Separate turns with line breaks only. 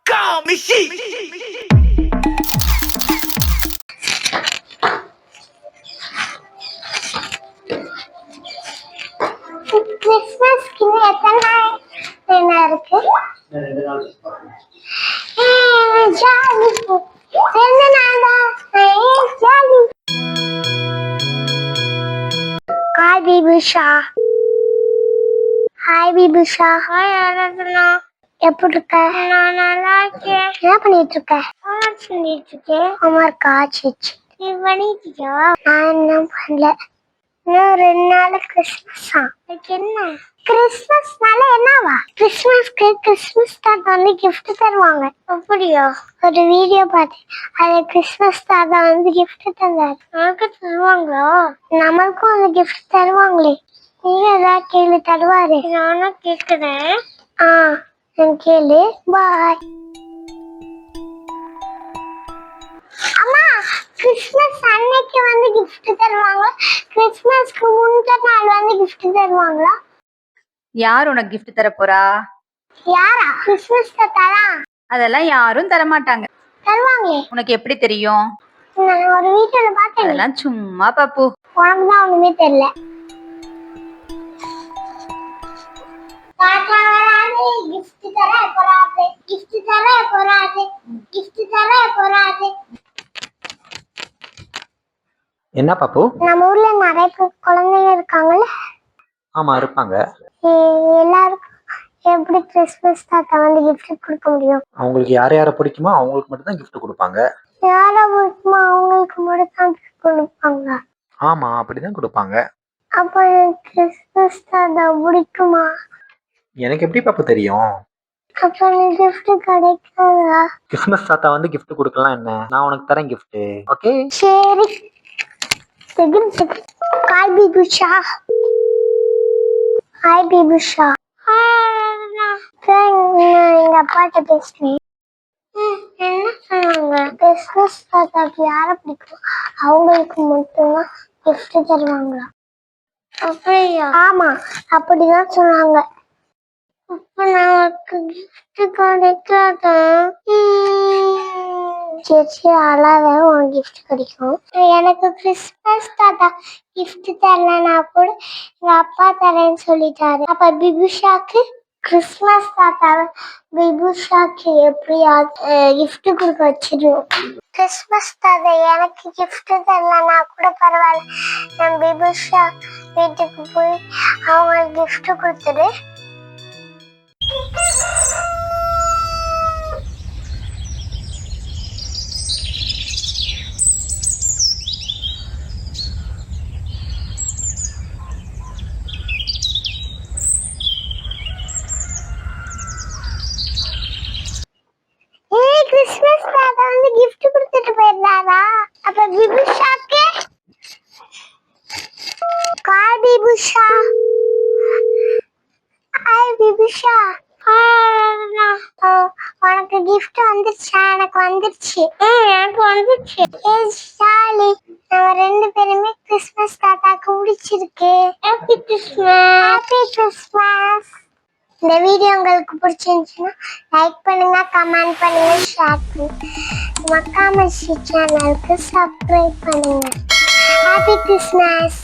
Kamishi.
கிறிஸ்மஸ்க்கு எத்தனை என்ன இருக்கு? ஜாலி ரெண்டு நாளா jolly. Hi Bibusha. Hi Bibusha. Hi Aradhana. எப்படி இருக்க? நான் நல்லா இருக்கேன். என்ன பண்ணிட்டு இருக்க? சொல்லிட்டு இருக்கேன். ஹோம்வொர்க் ஆச்சு. நீ பண்ணிட்டியா? நான் இன்னும் பண்ணல. இன்னும் 2 நாள் கிறிஸ்மஸா? அதுக்கு என்ன? கிறிஸ்மஸ்னால என்னவா? கிறிஸ்மஸ் தாத்தா வந்து கிஃப்ட் தருவாங்க. அப்படியா? ஒரு வீடியோ பார்த்தேன். அது கிறிஸ்மஸ் தாத்தா வந்து கிஃப்ட் தந்தாரு. நமக்கு தருவாங்களா? நம்மளுக்கும் அந்த கிஃப்ட் தருவாங்களே. நீங்க ஏதாவது கேள்வி தருவாரு. நானும் கேட்கிறேன். கேளு. பாய். அம்மா, கிறிஸ்மஸ் அன்னைக்கு வந்து கிஃப்ட் தருவாங்க, கிறிஸ்மஸ்க்கு முந்தின நாள் வந்து கிஃப்ட் தருவாங்களா?
யார் உனக்கு கிஃப்ட் தர போறா?
யாரா? கிறிஸ்மஸ் தாத்தா.
அதெல்லாம் யாரும் தர மாட்டாங்க.
தருவாங்களே.
உனக்கு எப்படி தெரியும்?
நான் ஒரு வீடியோல பார்த்தேன்.
அதெல்லாம் சும்மா பாப்பு.
உனக்கு தான் ஒண்ணுமே தெரியல. தாத்தா வராது, கிஃப்ட் தர போறாரு, கிஃப்ட் தர போறாரு, கிஃப்ட் தர போறாரு.
என்ன பாப்பு?
நம்ம ஊர்ல நிறைய குழந்தைங்க இருக்காங்கல்ல?
ஆமா, இருப்பாங்க.
எல்லாருக்கும் எப்படி கிறிஸ்மஸ் தாத்தா வந்து கிஃப்ட் கொடுக்க முடியும்?
அவங்களுக்கு யார பிடிக்குமோ அவங்களுக்கு மட்டும் தான் கிஃப்ட் கொடுப்பாங்க.
யார பிடிக்குமோ அவங்களுக்கு மட்டும் தான் கிஃப்ட் கொடுப்பாங்க.
ஆமா, அப்படிதான் கொடுப்பாங்க.
அப்ப கிறிஸ்மஸ் தாத்தா பிடிக்குமா?
எனக்கு எப்படி பாப்பு தெரியும்?
அப்ப நீ கிஃப்ட் கிடைக்காதா?
கிறிஸ்மஸ் தாத்தா வந்து கிஃப்ட் கொடுக்கலாம் என்ன? நான் உனக்கு தரேன் கிஃப்ட். ஓகே
சரி. ஹாய் பிபுஷா. ஹாய் பிபுஷா. எங்க அப்பாட்ட பேசுறேன். என்ன சொன்னாங்க? கிறிஸ்மஸ் தாத்தாக்கு யார பிடிக்கும் அவங்களுக்கு மட்டும்தான் கிஃப்ட் தருவாங்களா? அப்படியா? ஆமா, அப்படிதான் சொன்னாங்க. அப்ப நமக்கு கிஃப்ட் கிடைக்காதா? சரி, அழாத, உனக்கு கிஃப்ட் கிடைக்கும். எனக்கு கிறிஸ்மஸ் தாத்தா கிஃப்ட் தரலனா கூட எங்க அப்பா தரேன்னு சொல்லிட்டாரு. அப்ப பிபுஷாக்கு கிறிஸ்மஸ் தாத்தா பிபுஷாக்கு எப்படியாவது கிஃப்ட் கொடுக்க வச்சிருவோம். கிறிஸ்மஸ் தாத்தா எனக்கு கிஃப்ட் தரலனா கூட பரவாயில்ல, நான் பிபுஷா வீட்டுக்கு போய் அவங்களுக்கு கிஃப்ட் கொடுத்துரு. கிறிஸ்மஸ் தாத்தா வந்து கிஃப்ட் கொடுத்துட்டு போயிருந்தாரா? அப்ப பிபுஷாக்கு காய் பிபுஷா. ஹாய் பிபுஷா. உனக்கு கிஃப்ட் வந்துருச்சா? எனக்கு வந்துருச்சு. எனக்கு வந்துருச்சு. ஜாலி. நம்ம 2 பேருமே கிறிஸ்மஸ் தாத்தாக்கு பிடிச்சிருக்கு. Happy Christmas. Happy Christmas. இந்த வீடியோ உங்களுக்கு பிடிச்சிருந்துச்சுன்னா லைக் பண்ணுங்க, கமெண்ட் பண்ணுங்க, ஷேர் பண்ணுங்க. மக்காம சேனலுக்கு சப்ஸ்கிரைப் பண்ணுங்க. Happy Christmas.